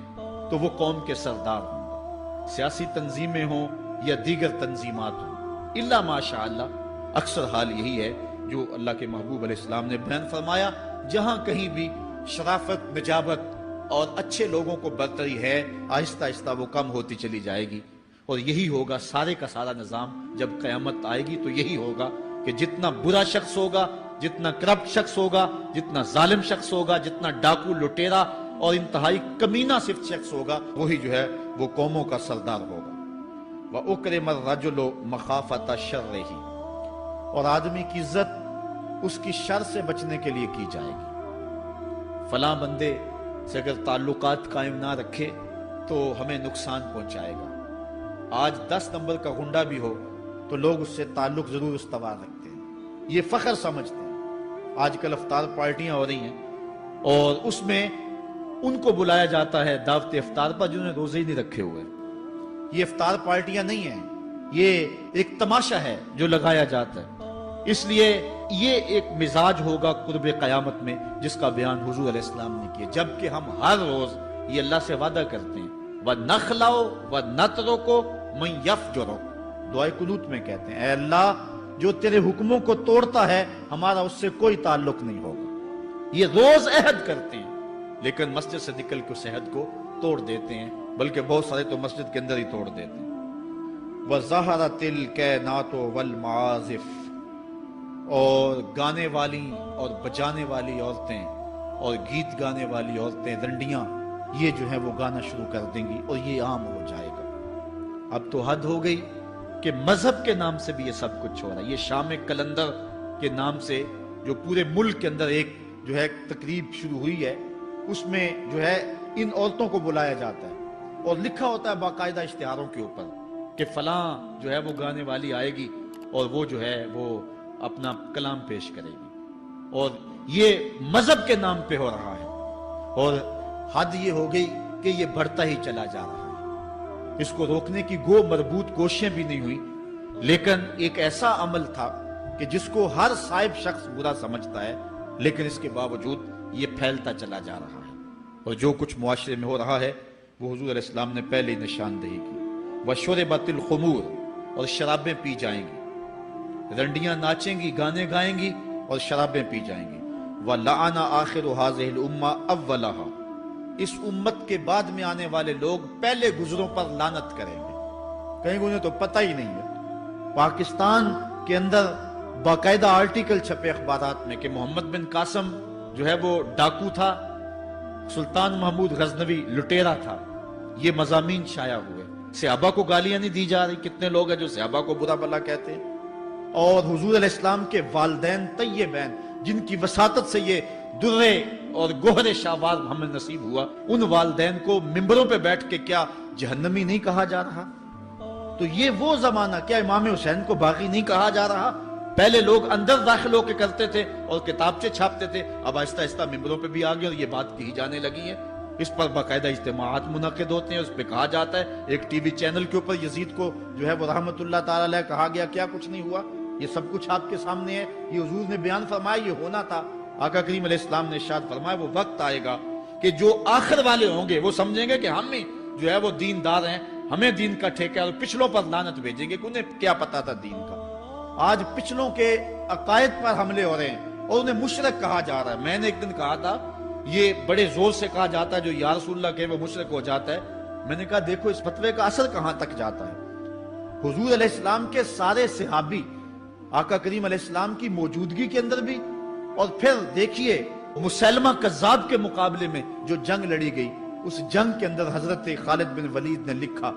Speaker 1: تو وہ قوم کے سردار ہوں گے۔ سیاسی تنظیمیں ہوں یا دیگر تنظیمات ہوں، الا ماشاء اللہ اکثر حال یہی ہے جو اللہ کے محبوب علیہ السلام نے بیان فرمایا، جہاں کہیں بھی شرافت، نجابت اور اچھے لوگوں کو برتری ہے، آہستہ آہستہ وہ کم ہوتی چلی جائے گی، اور یہی ہوگا سارے کا سارا نظام جب قیامت آئے گی، تو یہی ہوگا کہ جتنا برا شخص ہوگا، جتنا کرپٹ شخص ہوگا، جتنا ظالم شخص ہوگا، جتنا ڈاکو لٹیرا اور انتہائی کمینہ صفت شخص ہوگا، وہی جو ہے وہ قوموں کا سردار ہوگا۔ وَأُكْرِمَ الرَّجُلُ مَخَافَةَ شَرِّهِ، اور آدمی کی عزت اس کی شر سے بچنے کے لیے کی جائے گی۔ فلاں بندے سے اگر تعلقات قائم نہ رکھے تو ہمیں نقصان پہنچائے گا۔ آج 10 نمبر کا غنڈہ بھی ہو تو لوگ اس سے تعلق ضرور استوار رکھتے ہیں، یہ فخر سمجھتے ہیں۔ آج کل افطار پارٹیاں ہو رہی ہیں اور اس میں ان کو بلایا جاتا ہے دعوت افطار پر جنہوں نے روزے ہی نہیں رکھے ہوئے۔ یہ افطار پارٹیاں نہیں ہیں، یہ ایک تماشا ہے جو لگایا جاتا ہے۔ اس لیے یہ ایک مزاج ہوگا قرب قیامت میں جس کا بیان حضور علیہ السلام نے کیا، جبکہ ہم ہر روز یہ اللہ سے وعدہ کرتے ہیں، وَنَخْلَعُ وَنَتْرُكُ مَن يَفْجُرُكُ، دعائے قنوت میں کہتے ہیں، اے اللہ جو تیرے حکموں کو توڑتا ہے ہمارا اس سے کوئی تعلق نہیں ہوگا۔ یہ روز عہد کرتے ہیں لیکن مسجد سے نکل کے اس عہد کو توڑ دیتے ہیں، بلکہ بہت سارے تو مسجد کے اندر ہی توڑ دیتے ہیں۔ وَظَهَرَتِ الْكَيْنَاتُ وَالْمَعَازِفُ، اور گانے والی اور بجانے والی عورتیں اور گیت گانے والی عورتیں، رنڈیاں، یہ جو ہے وہ گانا شروع کر دیں گی اور یہ عام ہو جائے گا۔ اب تو حد ہو گئی کہ مذہب کے نام سے بھی یہ سب کچھ ہو رہا ہے۔ یہ شام کلندر کے نام سے جو پورے ملک کے اندر ایک جو ہے تقریب شروع ہوئی ہے، اس میں جو ہے ان عورتوں کو بلایا جاتا ہے اور لکھا ہوتا ہے باقاعدہ اشتہاروں کے اوپر کہ فلاں جو ہے وہ گانے والی آئے گی اور وہ جو ہے وہ اپنا کلام پیش کرے گی، اور یہ مذہب کے نام پہ ہو رہا ہے۔ اور حد یہ ہو گئی کہ یہ بڑھتا ہی چلا جا رہا ہے۔ اس کو روکنے کی گو مربوط کوششیں بھی نہیں ہوئی، لیکن ایک ایسا عمل تھا کہ جس کو ہر صاحب شخص برا سمجھتا ہے، لیکن اس کے باوجود یہ پھیلتا چلا جا رہا ہے۔ اور جو کچھ معاشرے میں ہو رہا ہے وہ حضور علیہ السلام نے پہلے ہی نشاندہی کی۔ وَشُرِبَتِ الْخُمُورُ، اور شرابیں پی جائیں گی، رنڈیاں ناچیں گی، گانے گائیں گی اور شرابیں پی جائیں گی۔ وَلَعَنَ آخِرُ هَذِهِ الْأُمَّةِ أَوَّلَهَا، اس امت کے بعد میں آنے والے لوگ پہلے گزروں پر لعنت کریں گے۔ کہیں انہیں تو پتہ ہی نہیں ہے۔ پاکستان کے اندر باقاعدہ آرٹیکل چھپے اخبارات میں کہ محمد بن قاسم جو ہے وہ ڈاکو تھا، سلطان محمود غزنوی لٹیرا تھا، یہ مضامین شائع ہوئے۔ صحابہ کو گالیاں نہیں دی جا رہی، کتنے لوگ ہیں جو صحابہ کو برا بھلا کہتے ہیں، اور حضور علیہ السلام کے والدین طیبین جن کی وساطت سے یہ درے اور گوہر شاہوار ہمیں نصیب ہوا، ان والدین کو ممبروں پہ بیٹھ کے کیا جہنمی نہیں کہا جا رہا؟ تو یہ وہ زمانہ، کیا امام حسین کو باغی نہیں کہا جا رہا؟ پہلے لوگ اندر داخل ہو کے کرتے تھے اور کتابچے چھاپتے تھے، اب آہستہ آہستہ ممبروں پہ بھی آگے اور یہ بات کہی جانے لگی ہے۔ اس پر باقاعدہ اجتماعات منعقد ہوتے ہیں، اس پہ کہا جاتا ہے۔ ایک ٹی وی چینل کے اوپر یزید کو جو ہے وہ رحمت اللہ تعالی علیہ کہا گیا، کیا کچھ نہیں ہوا، یہ سب کچھ آپ کے سامنے ہے، یہ حضور نے بیان فرمایا، یہ ہونا تھا۔ آقا کریم علیہ السلام نے ارشاد فرمایا وہ وقت آئے گا کہ جو آخر والے ہوں گے وہ سمجھیں گے کہ ہم ہی جو ہے وہ دیندار ہیں، ہمیں دین کا ٹھیکہ ہے، اور پچھلوں پر لعنت بھیجیں گے کہ انہیں کیا پتا تھا دین کا۔ آج پچھلوں کے عقائد پر حملے ہو رہے ہیں اور انہیں مشرک کہا جا رہا ہے۔ میں نے ایک دن کہا تھا، یہ بڑے زور سے کہا جاتا ہے جو یا رسول اللہ کہے وہ مشرک ہو جاتا ہے۔ میں نے کہا دیکھو اس فتوے کا اثر کہاں تک جاتا ہے۔ حضور علیہ السلام کے سارے صحابی آقا کریم علیہ السلام کی موجودگی کے اندر بھی، اور پھر دیکھیے مسلمہ کذاب کے مقابلے میں جو جنگ لڑی گئی، اس جنگ کے اندر حضرت خالد بن ولید نے لکھا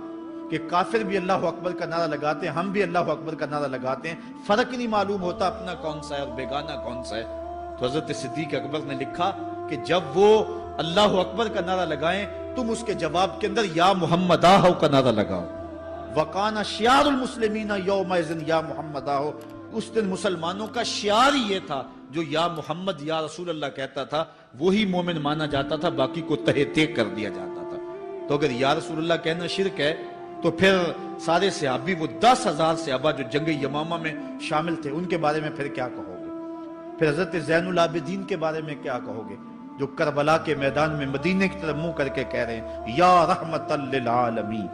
Speaker 1: کہ کافر بھی اللہ اکبر کا نعرہ لگاتے ہیں، ہم بھی اللہ اکبر کا نعرہ لگاتے ہیں، فرق ہی نہیں معلوم ہوتا اپنا کون سا ہے اور بیگانہ کون سا ہے۔ تو حضرت صدیق اکبر نے لکھا کہ جب وہ اللہ اکبر کا نعرہ لگائیں تم اس کے جواب کے اندر یا محمد آہو کا نعرہ لگاؤ۔ وَقَانَ شِعَارُ الْمُسْلِمِينَ يَوْمَئِذٍ یا محمد آہو، اس دن مسلمانوں کا شعار ہی یہ تھا، جو یا محمد یا رسول اللہ کہتا تھا وہی مومن مانا جاتا تھا، باقی کو تہہ تیگ کر دیا جاتا تھا۔ تو اگر یا رسول اللہ کہنا شرک ہے تو پھر سارے صحابی، وہ 10,000 صحابہ جو جنگ یمامہ میں شامل تھے، ان کے بارے میں پھر کیا کہو گے؟ پھر حضرت زین العابدین کے بارے میں کیا کہو گے جو کربلا کے میدان میں مدینے کی طرف منہ کر کے کہہ رہے ہیں یا رحمت للعالمین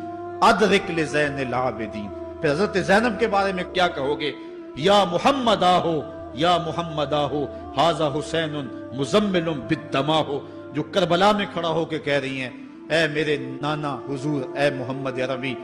Speaker 1: ادرک لزین العابدین۔ پھر حضرت زینب کے بارے میں کیا کہو گے؟ یا محمد آہو یا محمد آہو ھذا حسین مزمل بالدماء، جو کربلا میں کھڑا ہو کے کہہ رہی ہیں اے میرے نانا حضور، اے محمد عربی،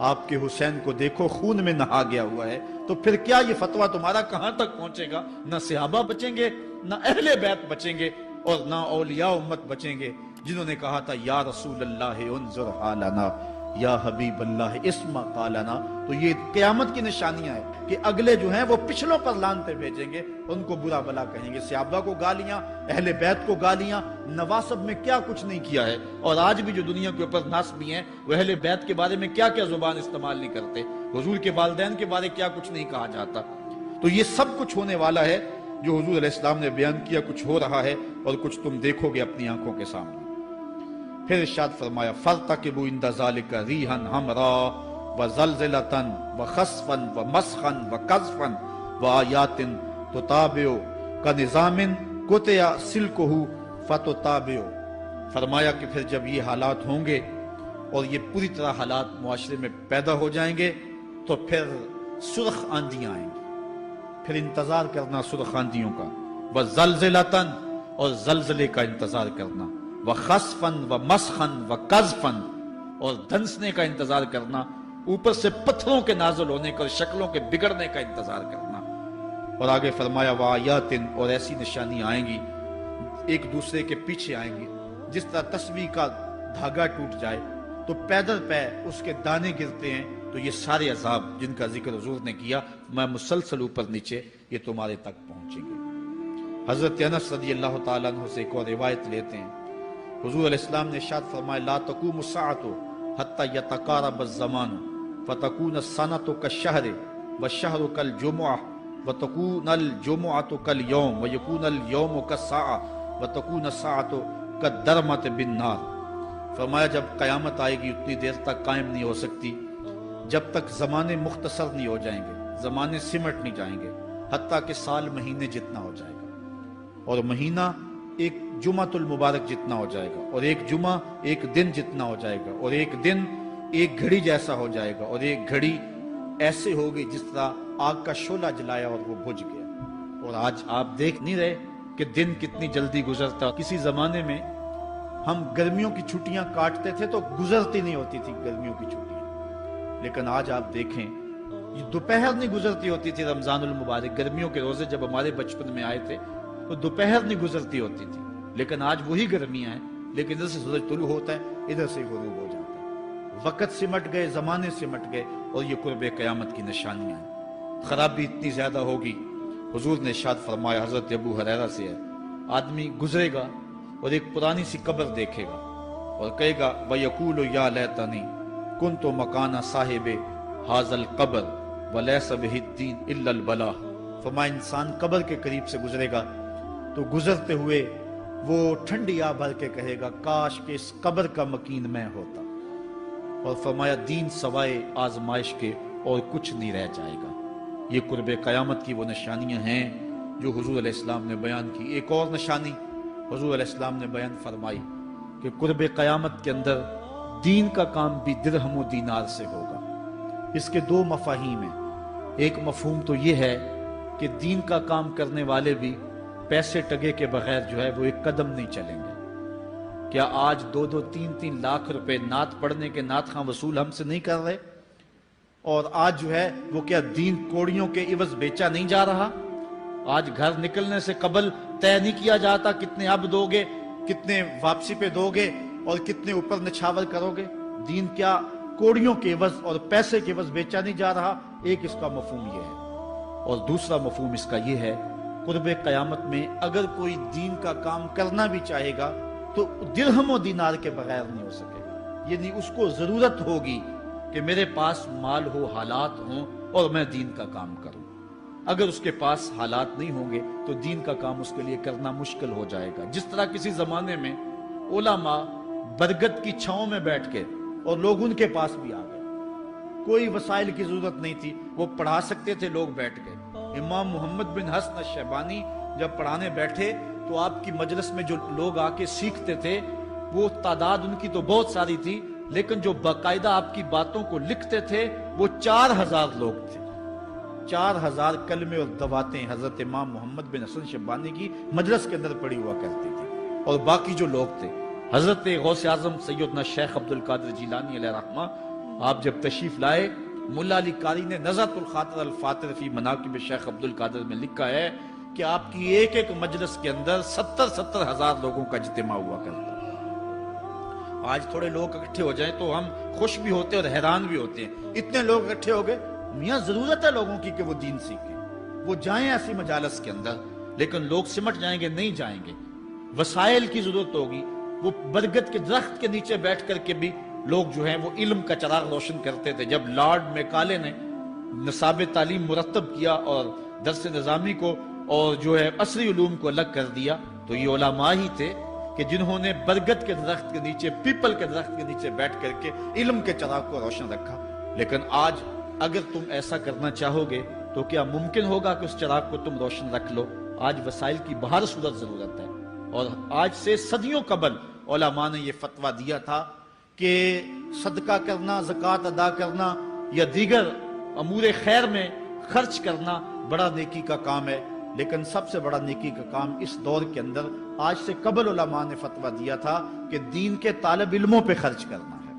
Speaker 1: آپ کے حسین کو دیکھو خون میں نہا گیا ہوا ہے۔ تو پھر کیا یہ فتویٰ تمہارا کہاں تک پہنچے گا؟ نہ صحابہ بچیں گے، نہ اہل بیت بچیں گے، اور نہ اولیاء امت بچیں گے، جنہوں نے کہا تھا یا رسول اللہ انظر حالنا یا حبیب اللہ اسمع قالنا۔ تو یہ قیامت کی نشانیاں ہیں کہ اگلے جو ہیں وہ پچھلوں پر لعنتیں بھیجیں گے، ان کو برا بلا کہیں گے، صحابہ کو گالیاں، اہل بیت کو گالیاں، نواسب میں کیا کچھ نہیں کیا ہے۔ اور آج بھی جو دنیا کے اوپر ناسبی ہیں وہ اہل بیت کے بارے میں کیا کیا زبان استعمال نہیں کرتے، حضور کے والدین کے بارے کیا کچھ نہیں کہا جاتا۔ تو یہ سب کچھ ہونے والا ہے جو حضور علیہ السلام نے بیان کیا، کچھ ہو رہا ہے اور کچھ تم دیکھو گے اپنی آنکھوں کے سامنے۔ پھر ارشاد فرمایا فَارْتَقِبُوا عِنْدَ ذَلِكَ رِيحًا حَمْرَاءَ وَزَلْزَلَةً وَخَسْفًا وَمَسْخًا وَقَذْفًا وَآيَاتٍ تُتَابِعُ كَنِظَامٍ قُطِعَ سِلْكُهُ فَتُتَابِعُ۔ فرمایا کہ پھر جب یہ حالات ہوں گے اور یہ پوری طرح حالات معاشرے میں پیدا ہو جائیں گے تو پھر سرخ آندیاں آئیں گی، پھر انتظار کرنا سرخ آندیوں کا، وَزَلْزَلَةً اور زلزلے کا انتظار کرنا، وَخَسْفًا وَمَسْخًا وَقَذْفًا اور دھنسنے کا انتظار کرنا، اوپر سے پتھروں کے نازل ہونے کا اور شکلوں کے بگڑنے کا انتظار کرنا۔ اور آگے فرمایا وَآيَاتٍ اور ایسی نشانیاں آئیں گی ایک دوسرے کے پیچھے آئیں گی، جس طرح تسبیح کا دھاگا ٹوٹ جائے تو پیدل پہ اس کے دانے گرتے ہیں، تو یہ سارے عذاب جن کا ذکر حضور نے کیا، میں مسلسل اوپر نیچے یہ تمہارے تک پہنچیں گے۔ حضرت انس رضی اللہ تعالیٰ عنہ سے ایک اور روایت لیتے ہیں، حضور علیہ السلام نے ارشاد فرمایا لا تقوم الساعة حتى يتقارب الزمان فتكون السنة كالشهر والشهر كالجمعة وتكون الجمعة كاليوم ويكون اليوم كالساعة وتكون الساعة كالدرمة بالنار۔ فرمایا جب قیامت آئے گی اتنی دیر تک قائم نہیں ہو سکتی جب تک زمانے مختصر نہیں ہو جائیں گے، زمانے سمٹ نہیں جائیں گے، حتیٰ کہ سال مہینے جتنا ہو جائے گا، اور مہینہ ایک جمعۃ المبارک جتنا ہو جائے گا، اور ایک جمعہ ایک دن جتنا ہو جائے گا، اور ایک دن ایک گھڑی جیسا ہو جائے گا، اور ایک گھڑی ایسے ہوگی جس طرح آگ کا شعلہ جلایا اور وہ بجھ گیا۔ اور آج آپ دیکھ نہیں رہے کہ دن کتنی جلدی گزرتا۔ کسی زمانے میں ہم گرمیوں کی چھٹیاں کاٹتے تھے تو گزرتی نہیں ہوتی تھی گرمیوں کی چھٹیاں، لیکن آج آپ دیکھیں یہ دوپہر نہیں گزرتی ہوتی تھی۔ رمضان المبارک گرمیوں کے روزے جب ہمارے بچپن میں آئے تھے تو دوپہر نہیں گزرتی ہوتی تھی، لیکن آج وہی گرمیاں ہیں، لیکن ادھر سے سورج طلوع ہوتا ہے ادھر سے غروب ہو جاتا ہے۔ وقت سمٹ گئے، زمانے سمٹ گئے، اور یہ قرب قیامت کی نشانیاں ہیں۔ خرابی اتنی زیادہ ہوگی، حضور نے ارشاد فرمایا، حضرت ابو ہریرہ سے ہے، آدمی گزرے گا اور ایک پرانی سی قبر دیکھے گا اور کہے گا وَيَقُولُ يَا لَيْتَنِي كُنْتُ مَكَانَ صَاحِبِ هَذَا الْقَبْرِ وَلَيْسَ بِهِ الدِّينُ إِلَّا الْبَلَاغُ۔ فرمایا انسان قبر کے قریب سے گزرے گا تو گزرتے ہوئے وہ ٹھنڈی آہ بھر کے کہے گا کاش کہ اس قبر کا مکین میں ہوتا، اور فرمایا دین سوائے آزمائش کے اور کچھ نہیں رہ جائے گا۔ یہ قرب قیامت کی وہ نشانیاں ہیں جو حضور علیہ السلام نے بیان کی۔ ایک اور نشانی حضور علیہ السلام نے بیان فرمائی کہ قرب قیامت کے اندر دین کا کام بھی درہم و دینار سے ہوگا۔ اس کے دو مفاہیم ہیں۔ ایک مفہوم تو یہ ہے کہ دین کا کام کرنے والے بھی پیسے ٹگے کے بغیر جو ہے وہ ایک قدم نہیں چلیں گے۔ کیا آج 2-2 3-3 لاکھ روپے نعت پڑھنے کے نعت خواں وصول ہم سے نہیں کر رہے؟ اور آج جو ہے وہ کیا دین کوڑیوں کے عوض بیچا نہیں جا رہا؟ آج گھر نکلنے سے قبل طے نہیں کیا جاتا کتنے اب دو گے، کتنے واپسی پہ دو گے، اور کتنے اوپر نچھاور کرو گے؟ دین کیا کوڑیوں کے عوض اور پیسے کے عوض بیچا نہیں جا رہا؟ ایک اس کا مفہوم یہ ہے، اور دوسرا مفہوم اس کا یہ ہے قرب قیامت میں اگر کوئی دین کا کام کرنا بھی چاہے گا تو درہم و دینار کے بغیر نہیں ہو سکے گا۔ یعنی اس کو ضرورت ہوگی کہ میرے پاس مال ہو، حالات ہوں، اور میں دین کا کام کروں۔ اگر اس کے پاس حالات نہیں ہوں گے تو دین کا کام اس کے لیے کرنا مشکل ہو جائے گا۔ جس طرح کسی زمانے میں علماء برگد کی چھاؤں میں بیٹھ کے، اور لوگ ان کے پاس بھی آ گئے، کوئی وسائل کی ضرورت نہیں تھی، وہ پڑھا سکتے تھے، لوگ بیٹھ گئے۔ امام محمد بن حسن الشیبانی جب پڑھانے بیٹھے تو آپ کی مجلس میں جو لوگ آ کے سیکھتے تھے وہ تعداد ان کی تو بہت ساری تھی، لیکن جو باقاعدہ آپ کی باتوں کو لکھتے تھے وہ 4000 لوگ تھے۔ 4000 کلمے اور دواتیں حضرت امام محمد بن حسن شیبانی کی مجلس کے اندر پڑھی ہوا کرتی تھی، اور باقی جو لوگ تھے حضرت غوث اعظم سیدنا شیخ عبد القادر جیلانی علیہ رحمہ، آپ جب تشریف لائے، ملا علی قاری نے نزہۃ الخاطر الفاطر فی مناقب شیخ عبد القادر میں لکھا ہے کہ آپ کی ایک ایک مجلس کے اندر 70 ہزار لوگوں کا اجتماع ہوا کرتا۔ آج تھوڑے لوگ اکٹھے ہو جائیں تو ہم خوش بھی ہوتے اور حیران بھی ہوتے ہیں، اتنے لوگ اکٹھے ہو گئے۔ میاں ضرورت ہے لوگوں کی کہ وہ دین سیکھیں، وہ جائیں ایسی مجالس کے اندر، لیکن لوگ سمٹ جائیں گے، نہیں جائیں گے۔ وسائل کی ضرورت ہوگی، وہ برگد کے درخت کے نیچے بیٹھ کر کے بھی لوگ جو ہیں وہ علم کا چراغ روشن کرتے تھے۔ جب لارڈ میکالے نے نصاب تعلیم مرتب کیا اور درس نظامی کو اور جو ہے عصری علوم کو الگ کر دیا، تو یہ علماء ہی تھے کہ جنہوں نے برگد کے درخت کے نیچے، پیپل کے درخت کے نیچے بیٹھ کر کے علم کے چراغ کو روشن رکھا۔ لیکن آج اگر تم ایسا کرنا چاہو گے تو کیا ممکن ہوگا کہ اس چراغ کو تم روشن رکھ لو؟ آج وسائل کی بہر صورت ضرورت ہے، اور آج سے صدیوں قبل علماء نے یہ فتویٰ دیا تھا کہ صدقہ کرنا، زکوٰۃ ادا کرنا یا دیگر امور خیر میں خرچ کرنا بڑا نیکی کا کام ہے، لیکن سب سے بڑا نیکی کا کام اس دور کے اندر آج سے قبل علماء نے فتویٰ دیا تھا کہ دین کے طالب علموں پہ خرچ کرنا ہے۔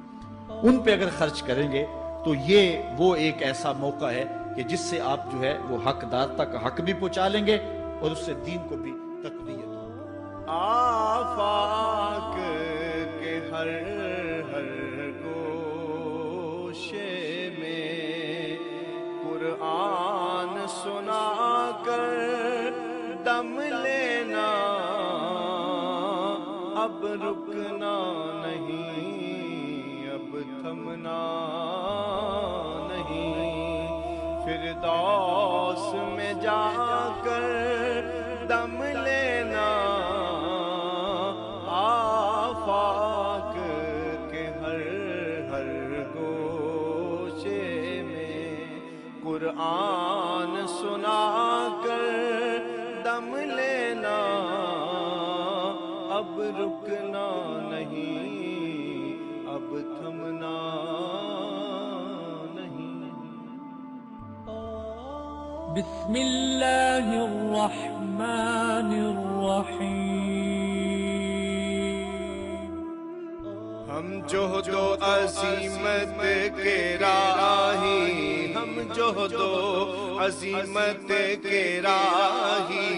Speaker 1: ان پہ اگر خرچ کریں گے تو یہ وہ ایک ایسا موقع ہے کہ جس سے آپ جو ہے وہ حقدار تک حق بھی پہنچا لیں گے اور اس سے دین کو بھی تقویت ہوگی۔
Speaker 2: آفاق کے ہر رکنا نہیں، اب تھمنا نہیں، فردوس میں جا کر دم لینا، آفاق کے ہر ہر گوشے میں قرآن سنا کر دم لینا، اب رکنا نہیں، اب تھمنا نہیں۔
Speaker 3: بسم اللہ الرحمن الرحیم۔
Speaker 2: ہم جہد و عزیمت کے راہی، ہم جہد و عزیمت کے راہی،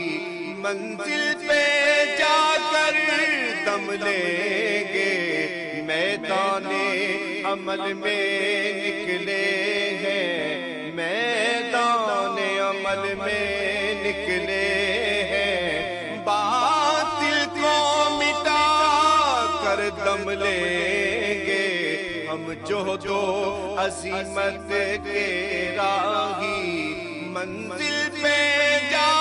Speaker 2: منزل پہ جا کر دم لیں گے، میدان عمل میں نکلے ہیں، میدان عمل میں نکلے ہیں، باطل کو مٹا کر دم لیں گے، ہم جہد و عزیمت کے راہی، منزل پہ جا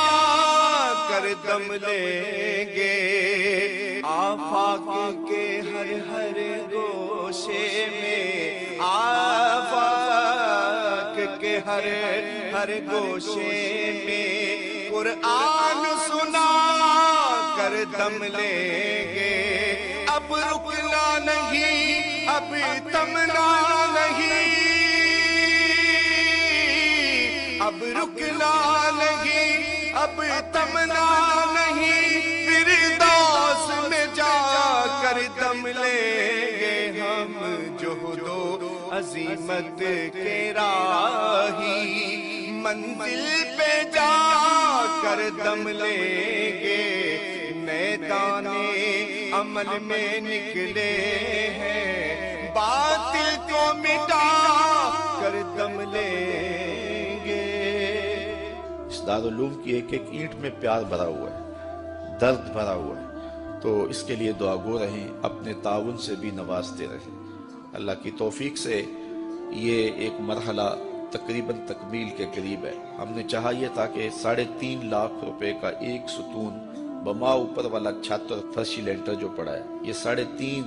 Speaker 2: کر دم لیں گے، آفاق کے ہر ہر گوشے میں، آفاق کے ہر ہر گوشے میں قرآن سنا کر دم لیں گے، اب رکنا نہیں، اب تھمنا نہیں، اب رکنا نہیں، اب تھمنا نہیں، فردوس میں جا کر دم لیں گے، ہم جہد و عزیمت کے راہی، منزل پہ جا کر دم لیں گے، میدان عمل میں نکلے ہیں، باطل کو مٹا کر دم لیں گے۔
Speaker 1: اس دارالعلوم کی ایک ایک اینٹ میں پیار بھرا ہوا ہے، درد بھرا ہوا ہے، تو اس کے لیے دعا گو رہیں، اپنے تعاون سے بھی نوازتے رہیں۔ اللہ کی توفیق سے یہ ایک مرحلہ تقریباً تکمیل کے قریب ہے۔ ہم نے چاہا یہ تھا کہ 3.5 لاکھ روپے کا ایک ستون بما اوپر والا چھت اور فرشی لینٹر جو پڑا ہے، یہ 3.5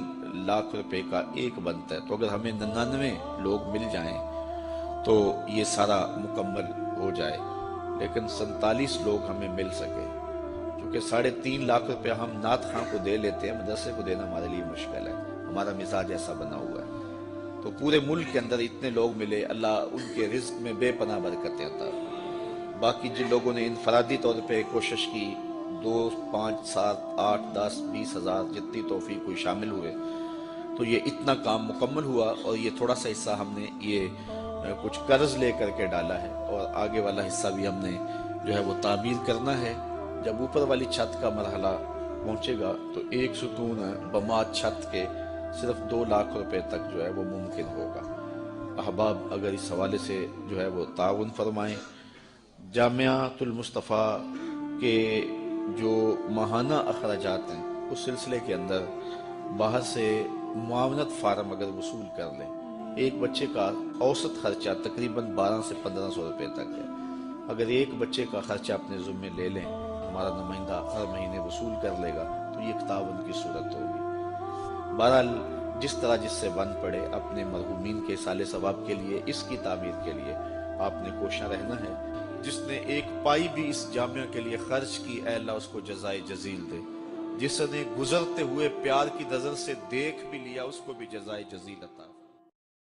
Speaker 1: لاکھ روپے کا ایک بنتا ہے، تو اگر ہمیں 99 لوگ مل جائیں تو یہ سارا مکمل ہو جائے، لیکن 47 لوگ ہمیں مل سکے، کیونکہ 3.5 لاکھ روپے ہم نعت خواں کو دے لیتے ہیں، مدرسے کو دینا ہمارے لیے مشکل ہے، ہمارا مزاج ایسا بنا ہوا ہے، تو پورے ملک کے اندر اتنے لوگ ملے، اللہ ان کے رزق میں بے پناہ برکتیں عطا فرمائے۔ باقی جن لوگوں نے انفرادی طور پہ کوشش کی، 2، 5، 7، 8، 10، 20 ہزار جتنی توفیق کوئی شامل ہوئے، تو یہ اتنا کام مکمل ہوا، اور یہ تھوڑا سا حصہ ہم نے یہ کچھ قرض لے کر کے ڈالا ہے، اور آگے والا حصہ بھی ہم نے جو ہے وہ تعمیر کرنا ہے۔ جب اوپر والی چھت کا مرحلہ پہنچے گا تو ایک ستون بما چھت کے صرف 2 لاکھ روپے تک جو ہے وہ ممکن ہوگا۔ احباب اگر اس حوالے سے جو ہے وہ تعاون فرمائیں۔ جامعۃ المصطفیٰ کے جو ماہانہ اخراجات ہیں اس سلسلے کے اندر باہر سے معاونت فارم اگر وصول کر لیں، ایک بچے کا اوسط خرچہ تقریباً 1200 سے 1500 روپے تک ہے۔ اگر ایک بچے کا خرچہ اپنے ذمے لے لیں، ہمارا نمائندہ ہر مہینے وصول کر لے گا، تو یہ تعاون کی صورت ہوگی۔ بہرحال جس طرح جس سے بن پڑے، اپنے مرحومین کے اصالِ ثواب کے لیے، اس کی تعمیر کے لیے آپ نے کوشاں رہنا ہے۔ جس نے ایک پائی بھی اس جامعہ کے لیے خرچ کی، اے اللہ اس کو جزائے جزیل دے۔ جس نے گزرتے ہوئے پیار کی نظر سے دیکھ بھی لیا، اس کو بھی جزائے جزیل عطا۔